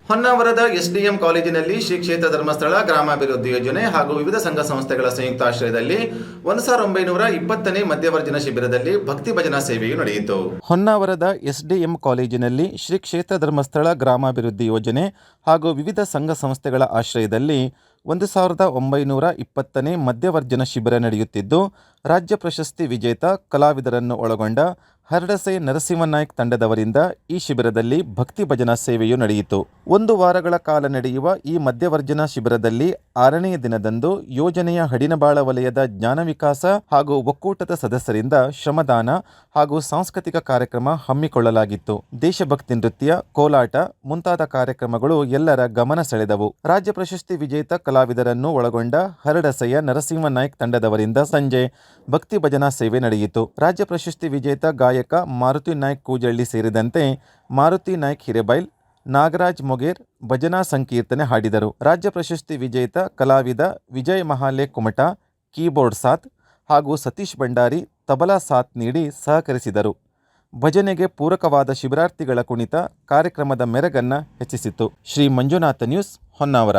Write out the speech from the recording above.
ಹೊನ್ನಾವರದ SDM ಕಾಲೇಜಿನಲ್ಲಿ ಶ್ರೀ ಕ್ಷೇತ್ರ ಧರ್ಮಸ್ಥಳ ಗ್ರಾಮಾಭಿವೃದ್ಧಿ ಯೋಜನೆ ಹಾಗೂ ವಿವಿಧ ಸಂಘ ಸಂಸ್ಥೆಗಳ ಸಂಯುಕ್ತಾಶ್ರಯದಲ್ಲಿ 1920ನೇ ಮಧ್ಯವರ್ಜನ ಶಿಬಿರದಲ್ಲಿ ಭಕ್ತಿ ಭಜನಾ ಸೇವೆಯು ನಡೆಯಿತು. ಹೊನ್ನಾವರದ ಎಸ್ಡಿಎಂ ಕಾಲೇಜಿನಲ್ಲಿ ಶ್ರೀ ಕ್ಷೇತ್ರ ಧರ್ಮಸ್ಥಳ ಗ್ರಾಮಾಭಿವೃದ್ಧಿ ಯೋಜನೆ ಹಾಗೂ ವಿವಿಧ ಸಂಘ ಸಂಸ್ಥೆಗಳ ಆಶ್ರಯದಲ್ಲಿ 1920ನೇ ಮಧ್ಯವರ್ಜನ ಶಿಬಿರ ನಡೆಯುತ್ತಿದ್ದು, ರಾಜ್ಯ ಪ್ರಶಸ್ತಿ ವಿಜೇತ ಕಲಾವಿದರನ್ನು ಒಳಗೊಂಡ ಹರಡಸೆ ನರಸಿಂಹನಾಯ್ಕ್ ತಂಡದವರಿಂದ ಈ ಶಿಬಿರದಲ್ಲಿ ಭಕ್ತಿ ಭಜನಾ ಸೇವೆಯು ನಡೆಯಿತು. 1 ವಾರಗಳ ಕಾಲ ನಡೆಯುವ ಈ ಮಧ್ಯವರ್ಜನ ಶಿಬಿರದಲ್ಲಿ 6ನೇ ದಿನದಂದು ಯೋಜನೆಯ ಹಡಿನಬಾಳ ವಲಯದ ಜ್ಞಾನ ವಿಕಾಸ ಹಾಗೂ ಒಕ್ಕೂಟದ ಸದಸ್ಯರಿಂದ ಶ್ರಮದಾನ ಹಾಗೂ ಸಾಂಸ್ಕೃತಿಕ ಕಾರ್ಯಕ್ರಮ ಹಮ್ಮಿಕೊಳ್ಳಲಾಗಿತ್ತು. ದೇಶಭಕ್ತಿ ನೃತ್ಯ, ಕೋಲಾಟ ಮುಂತಾದ ಕಾರ್ಯಕ್ರಮಗಳು ಎಲ್ಲರ ಗಮನ ಸೆಳೆದವು. ರಾಜ್ಯ ಪ್ರಶಸ್ತಿ ವಿಜೇತ ಕಲಾವಿದರನ್ನು ಒಳಗೊಂಡ ಹರಡಸೆಯ ನರಸಿಂಹನಾಯ್ಕ್ ತಂಡದವರಿಂದ ಸಂಜೆ ಭಕ್ತಿ ಭಜನಾ ಸೇವೆ ನಡೆಯಿತು. ರಾಜ್ಯ ಪ್ರಶಸ್ತಿ ವಿಜೇತ ಗಾಯಕ ಮಾರುತಿ ನಾಯ್ಕ್ ಕೂಜಳ್ಳಿ ಸೇರಿದಂತೆ ಮಾರುತಿ ನಾಯ್ಕ್ ಹಿರೇಬೈಲ್, ನಾಗರಾಜ್ ಮೊಗೇರ್ ಭಜನಾ ಸಂಕೀರ್ತನೆ ಹಾಡಿದರು. ರಾಜ್ಯ ಪ್ರಶಸ್ತಿ ವಿಜೇತ ಕಲಾವಿದ ವಿಜಯ್ ಮಹಾಲೆ ಕುಮಟ ಕೀಬೋರ್ಡ್ ಸಾಥ್ ಹಾಗೂ ಸತೀಶ್ ಭಂಡಾರಿ ತಬಲಾ ಸಾಥ್ ನೀಡಿ ಸಹಕರಿಸಿದರು. ಭಜನೆಗೆ ಪೂರಕವಾದ ಶಿಬಿರಾರ್ಥಿಗಳ ಕುಣಿತ ಕಾರ್ಯಕ್ರಮದ ಮೆರಗನ್ನ ಹೆಚ್ಚಿಸಿತು. ಶ್ರೀ ಮಂಜುನಾಥ ನ್ಯೂಸ್, ಹೊನ್ನಾವರ.